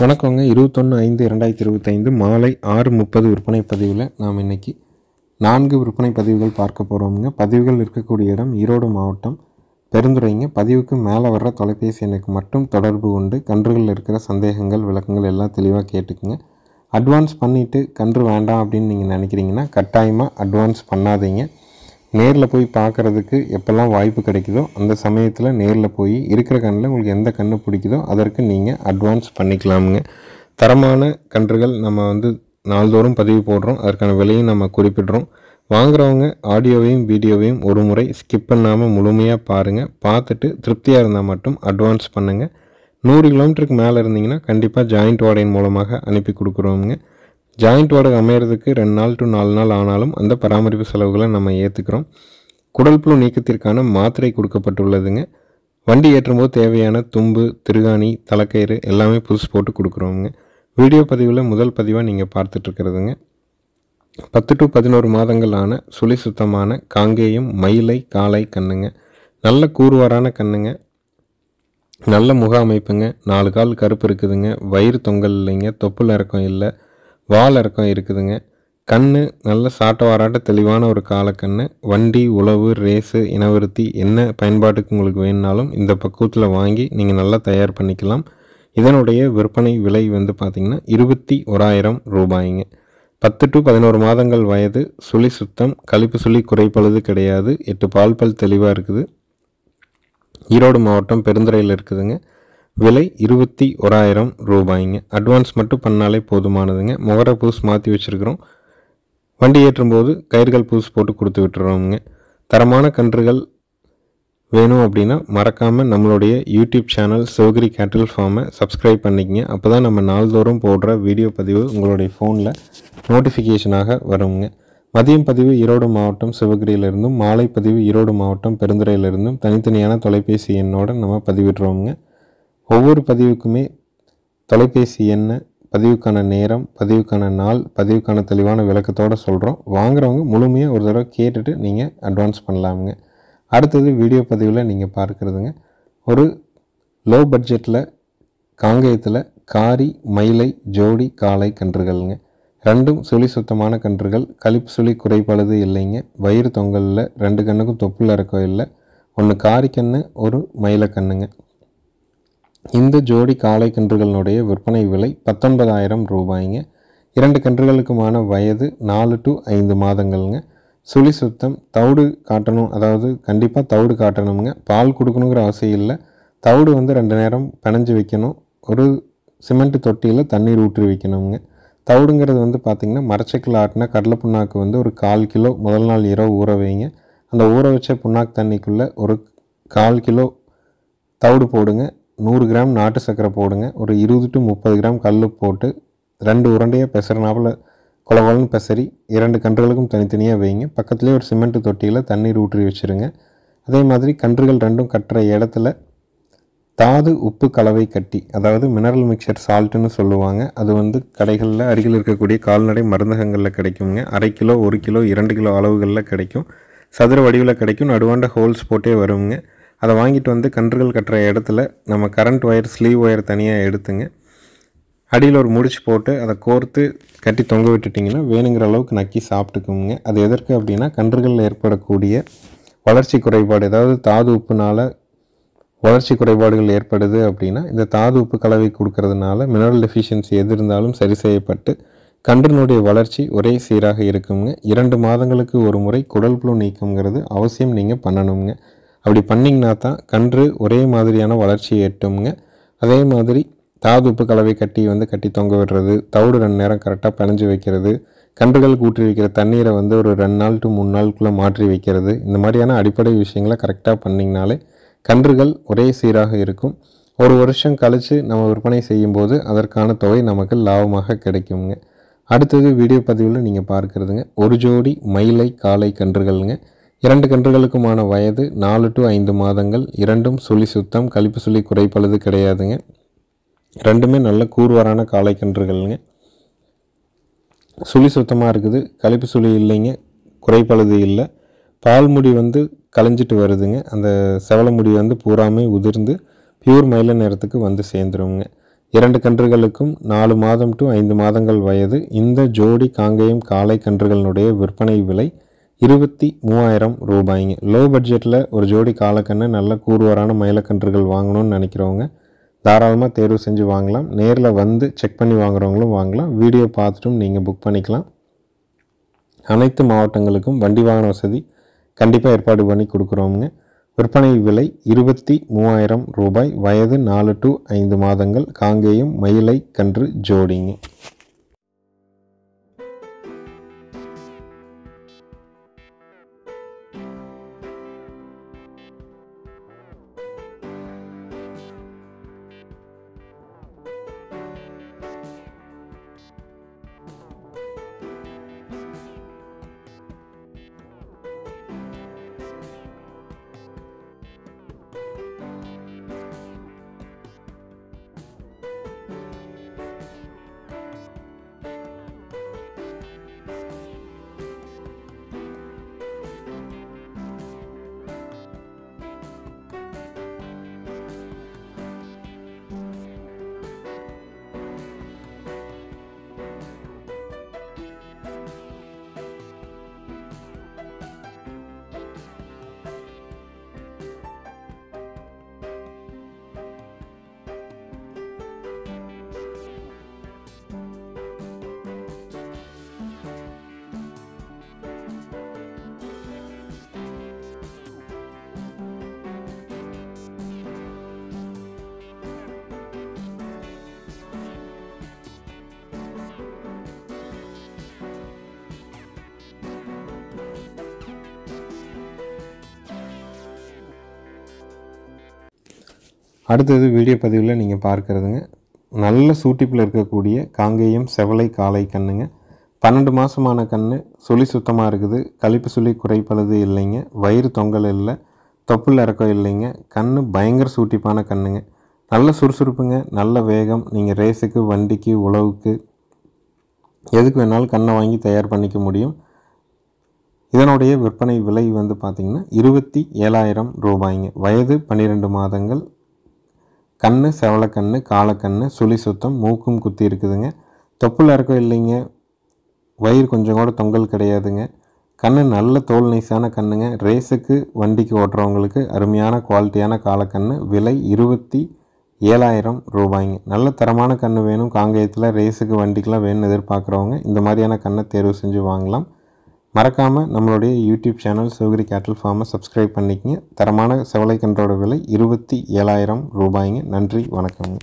வணக்கங்க. 21/5/2025 மாலை 6:30 விற்பனை பதிவில் நாம் இன்றைக்கி 4 விற்பனை பதிவுகள் பார்க்க போகிறோமுங்க. பதிவுகள் இருக்கக்கூடிய இடம் ஈரோடு மாவட்டம் பெருந்துறைங்க. பதிவுக்கு மேலே வர்ற தொலைபேசி எண்ணுக்கு மட்டும் தொடர்பு கொண்டு கன்றுகளில் இருக்கிற சந்தேகங்கள் விளக்கங்கள் எல்லாம் தெளிவாக கேட்டுக்குங்க. அட்வான்ஸ் பண்ணிவிட்டு கன்று வேண்டாம் அப்படின்னு நீங்கள் நினைக்கிறீங்கன்னா கட்டாயமாக அட்வான்ஸ் பண்ணாதீங்க. நேரில் போய் பார்க்குறதுக்கு எப்போல்லாம் வாய்ப்பு கிடைக்குதோ அந்த சமயத்தில் நேரில் போய் இருக்கிற கன்றில் உங்களுக்கு எந்த கன்று பிடிக்குதோ அதற்கு நீங்கள் அட்வான்ஸ் பண்ணிக்கலாமுங்க. தரமான கன்றுகள் நம்ம நாள்தோறும் பதிவு போடுறோம், அதற்கான விலையும் நம்ம குறிப்பிடுறோம். வாங்குகிறவங்க ஆடியோவையும் வீடியோவையும் ஒரு முறை ஸ்கிப் பண்ணாமல் முழுமையாக பாருங்கள். பார்த்துட்டு திருப்தியாக இருந்தால் மட்டும் அட்வான்ஸ் பண்ணுங்கள். 100 கிலோமீட்டருக்கு மேலே இருந்தீங்கன்னா கண்டிப்பாக ஜாயிண்ட் வாடகையின் மூலமாக அனுப்பி கொடுக்குறோமுங்க. ஜாயிண்ட் வாடகை அமையிறதுக்கு 2 நாள் to 4 நாள் ஆனாலும் அந்த பராமரிப்பு செலவுகளை நம்ம ஏற்றுக்கிறோம். குடல் புழு நீக்கத்திற்கான மாத்திரை கொடுக்கப்பட்டுள்ளதுங்க. வண்டி ஏற்றும்போது தேவையான தும்பு, திருகாணி, தலைக்கயிறு எல்லாமே புதுசு போட்டு கொடுக்குறோமுங்க. வீடியோ பதிவில் முதல் பதிவாக நீங்கள் பார்த்துட்ருக்கிறதுங்க 10 to 11 மாதங்கள் ஆன சுழி சுத்தமான காங்கேயம் மயிலை காளை கண்ணுங்க. நல்ல கூறுவாரான கண்ணுங்க. நல்ல முக அமைப்புங்க. 4 கால் கருப்பு இருக்குதுங்க. வயிறு தொங்கல் இல்லைங்க. தொப்புள் இறக்கம் இல்லை. வால் இறக்கம் இருக்குதுங்க. கண்ணு நல்ல சாட்டவாராட்ட தெளிவான ஒரு காலக்கண்ணு. வண்டி, உழவு, ரேஸு, இனவிருத்தி என்ன பயன்பாட்டுக்கு உங்களுக்கு வேணுனாலும் இந்த பக்குவத்தில் வாங்கி நீங்கள் நல்லா தயார் பண்ணிக்கலாம். இதனுடைய விற்பனை விலை பார்த்திங்கன்னா 21,000 ரூபாய்ங்க. 10 to 11 மாதங்கள் வயது. சுழி சுத்தம், கழிப்பு சுழி குறைப்பழுது கிடையாது. 8 பால் பல் தெளிவாக இருக்குது. ஈரோடு மாவட்டம் பெருந்துறையில் இருக்குதுங்க. விலை 21,000 ரூபாய்ங்க. அட்வான்ஸ் மட்டும் பண்ணாலே போதுமானதுங்க. முகர பூஸ் மாற்றி வச்சுருக்கிறோம். வண்டி ஏற்றும்போது கயிறுகள் பூஸ் போட்டு கொடுத்து விட்டுறோமுங்க. தரமான கன்றுகள் வேணும் அப்படின்னா மறக்காமல் நம்மளுடைய யூடியூப் சேனல் சிவகிரி கேட்டில் ஃபார்மை சப்ஸ்கிரைப் பண்ணிக்கங்க. அப்போ தான் நம்ம நாள்தோறும் போடுற வீடியோ பதிவு உங்களுடைய ஃபோனில் நோட்டிஃபிகேஷனாக வருங்க. மதியம் பதிவு ஈரோடு மாவட்டம் சிவகிரியிலிருந்தும், மாலை பதிவு ஈரோடு மாவட்டம் பெருந்துறையிலிருந்தும் தனித்தனியான தொலைபேசி எண்ணோடு நம்ம பதிவிடுறோமுங்க. ஒவ்வொரு பதிவுக்குமே தொலைபேசி எண்ணை, பதிவுக்கான நேரம், பதிவுக்கான நாள், பதிவுக்கான தெளிவான விளக்கத்தோடு சொல்கிறோம். வாங்குகிறவங்க முழுமையாக ஒரு தடவை கேட்டுட்டு நீங்கள் அட்வான்ஸ் பண்ணலாமுங்க. அடுத்தது வீடியோ பதிவில் நீங்கள் பார்க்குறதுங்க ஒரு லோ பட்ஜெட்டில் காங்கேயத்தில் காரி மயிலை ஜோடி காளை கன்றுகள்ங்க. ரெண்டும் சுழி சுத்தமான கன்றுகள். கழிப்பு சுழி குறைப்பழுது இல்லைங்க. வயிறு தொங்கலில் 2 கண்ணுக்கும் தொப்புள் இறக்கம் இல்லை. ஒன்று காரி கன்று, ஒரு மயிலை கண்ணுங்க. இந்த ஜோடி காளை கன்றுகளினுடைய விற்பனை விலை 19,000 ரூபாய்ங்க. 2 கன்றுகளுக்குமான வயது 4 to 5 மாதங்கள்ங்க. சுழி சுத்தம், தவிடு காட்டணும், அதாவது கண்டிப்பாக தவிடு காட்டணுங்க. பால் கொடுக்கணுங்கிற அவசியம் இல்லை. தவிடு 2 நேரம் பிணைஞ்சு வைக்கணும். ஒரு சிமெண்ட் தொட்டியில் தண்ணீர் ஊற்றி வைக்கணுங்க. தவிடுங்கிறது பார்த்திங்கன்னா மரச்சக்கில் ஆட்டின கடலை புண்ணாக்கு ஒரு 1/4 கிலோ முதல் நாள் இரவு ஊற வைங்க. அந்த ஊற வச்ச புண்ணாக்கு தண்ணிக்குள்ளே ஒரு 1/4 கிலோ தவிடு போடுங்க. 100 கிராம் நாட்டு சர்க்கரை போடுங்க. ஒரு 20 to 30 கிராம் கல் போட்டு 2 உருண்டையாக பெசறனாப்பில் குளவலன்னு பெசரி 2 கன்றுகளுக்கும் தனித்தனியாக வைங்க. பக்கத்துலேயே ஒரு சிமெண்ட் தொட்டியில் தண்ணீர் ஊற்றி வச்சுருங்க. அதே மாதிரி கன்றுகள் ரெண்டும் கட்டுற இடத்துல தாது உப்பு கலவை கட்டி, அதாவது மினரல் மிக்சர் சால்ட்டுன்னு சொல்லுவாங்க. அது கடைகளில் அருகில் இருக்கக்கூடிய கால்நடை மருந்தகங்களில் கிடைக்குங்க. 1/2 கிலோ, 1 கிலோ, 2 கிலோ அளவுகளில் கிடைக்கும். சதுர வடிவில் கிடைக்கும். நடுவாண்ட ஹோல்ஸ் போட்டே வருங்க. அதை வாங்கிட்டு கன்றுகள் கட்டுற இடத்துல நம்ம கரண்ட் ஒயர், ஸ்லீவ் ஒயர் தனியாக எடுத்துங்க. அடியில் ஒரு முடிச்சு போட்டு அதை கோர்த்து கட்டி தொங்க விட்டுட்டிங்கன்னா வேணுங்கிற அளவுக்கு நக்கி சாப்பிட்டுக்குங்க. அது எதற்கு அப்படின்னா கன்றுகளில் ஏற்படக்கூடிய வளர்ச்சி குறைபாடு, அதாவது தாது உப்புனால் வளர்ச்சி குறைபாடுகள் ஏற்படுது அப்படின்னா இந்த தாது உப்பு கலவை கொடுக்கறதுனால மினரல் டெஃபிஷியன்சி எது இருந்தாலும் சரி செய்யப்பட்டு கன்றினுடைய வளர்ச்சி ஒரே சீராக இருக்குங்க. 2 மாதங்களுக்கு ஒரு முறை குடல் புழு நீக்கம்ங்கிறது அவசியம் நீங்கள் பண்ணணுங்க. அப்படி பண்ணிங்கன்னா தான் கன்று ஒரே மாதிரியான வளர்ச்சியை எட்டுங்க. அதே மாதிரி தாது உப்பு கலவை கட்டி கட்டி தொங்க விடுறது, தவிடு 2 நேரம் கரெக்டாக பிணைஞ்சு வைக்கிறது, கன்றுகளுக்கு ஊற்றி வைக்கிற தண்ணீரை ஒரு 2 நாள் to 3 நாளுக்குள்ளே மாற்றி வைக்கிறது, இந்த மாதிரியான அடிப்படை விஷயங்களை கரெக்டாக பண்ணிங்கனாலே கன்றுகள் ஒரே சீராக இருக்கும். ஒரு வருஷம் கழித்து நம்ம விற்பனை செய்யும்போது அதற்கான தொகை நமக்கு லாபமாக கிடைக்குங்க. அடுத்தது வீடியோ பதிவில் நீங்கள் பார்க்குறதுங்க ஒரு ஜோடி மயிலை காளை கன்றுகள்ங்க. 2 கன்றுகளுக்குமான வயது 4 to 5 மாதங்கள். 2ம் சுழி சுத்தம், கழிப்பு சுழி குறைப்பழுது கிடையாதுங்க. 2மே நல்ல கூறுவாரான காளை கன்றுகள்ங்க. சுழி சுத்தமாக இருக்குது, கழிப்பு சுழி இல்லைங்க, குறைப்பழுது இல்லை. பால் முடி கலைஞ்சிட்டு வருதுங்க. அந்த செவலை முடி பூராமே உதிர்ந்து பியூர் மயில நேரத்துக்கு சேர்ந்துருங்க. 2 கன்றுகளுக்கும் 4 மாதம் டு 5 மாதங்கள் வயது. இந்த ஜோடி காங்கேயம் காளை கன்றுகளினுடைய விற்பனை விலை 23,000 ரூபாய்ங்க. லோ பட்ஜெட்டில் ஒரு ஜோடி காளைக்கன்று நல்ல கூறுவரான மயிலக்கன்றுகள் வாங்கணும்னு நினைக்கிறவங்க தாராளமாக தேர்வு செஞ்சு வாங்கலாம். நேரில் வந்து செக் பண்ணி வாங்குறவங்களும் வாங்கலாம். வீடியோ பார்த்துட்டும் நீங்கள் புக் பண்ணிக்கலாம். அனைத்து மாவட்டங்களுக்கும் வண்டி வாகன வசதி கண்டிப்பாக ஏற்பாடு பண்ணி கொடுக்குறோமுங்க. விற்பனை விலை 23,000 ரூபாய். வயது 4 டு 5 மாதங்கள். காங்கேயம் மயிலை கன்று ஜோடிங்க. அடுத்தது வீடியோ பதிவில் நீங்கள் பார்க்குறதுங்க நல்ல சூட்டிப்பில் இருக்கக்கூடிய காங்கேயம் செவலை காளை கண்ணுங்க. 12 மாதமான கன்று. சுழி சுத்தமாக இருக்குது. கழிப்பு சுழி குறைப்பழுது இல்லைங்க. வயிறு தொங்கல் இல்லை. தொப்புள் இறக்கம் இல்லைங்க. கன்று பயங்கர சூட்டிப்பான கண்ணுங்க. நல்ல சுறுசுறுப்புங்க. நல்ல வேகம். நீங்கள் ரேஸுக்கு வண்டிக்கு உழவுக்கு எதுக்கு வேணாலும் கண்ணை வாங்கி தயார் பண்ணிக்க முடியும். இதனுடைய விற்பனை விலை வந்து பார்த்திங்கன்னா 27,000 ரூபாய்ங்க. வயது 12 மாதங்கள். கன்று செவலக்கன்று காளைக்கன்று. சுழி சுத்தம். மூக்கும் குத்தி இருக்குதுங்க. தொப்புள் இறக்கம் இல்லைங்க. வயிறு கொஞ்சம் கூட தொங்கல் கிடையாதுங்க. கன்று நல்ல தோல் நைஸான கன்றுங்க. ரேஸுக்கு வண்டிக்கு ஓட்டுறவங்களுக்கு அருமையான குவாலிட்டியான காளைக்கன்று. விலை 27,000 ரூபாய்ங்க. நல்ல தரமான கன்று வேணும் காங்கேயத்தில் ரேஸுக்கு வண்டிக்கெலாம் வேணும்னு எதிர்பார்க்குறவங்க இந்த மாதிரியான கன்றை தேர்வு செஞ்சு வாங்கலாம். மறக்காமல் நம்மளுடைய யூடியூப் சேனல் சிவகிரி கேட்டல் ஃபார்மை சப்ஸ்கிரைப் பண்ணிக்கங்க. தரமான செவலை கன்றோட விலை 27,000 ரூபாய்ங்க. நன்றி, வணக்கங்க.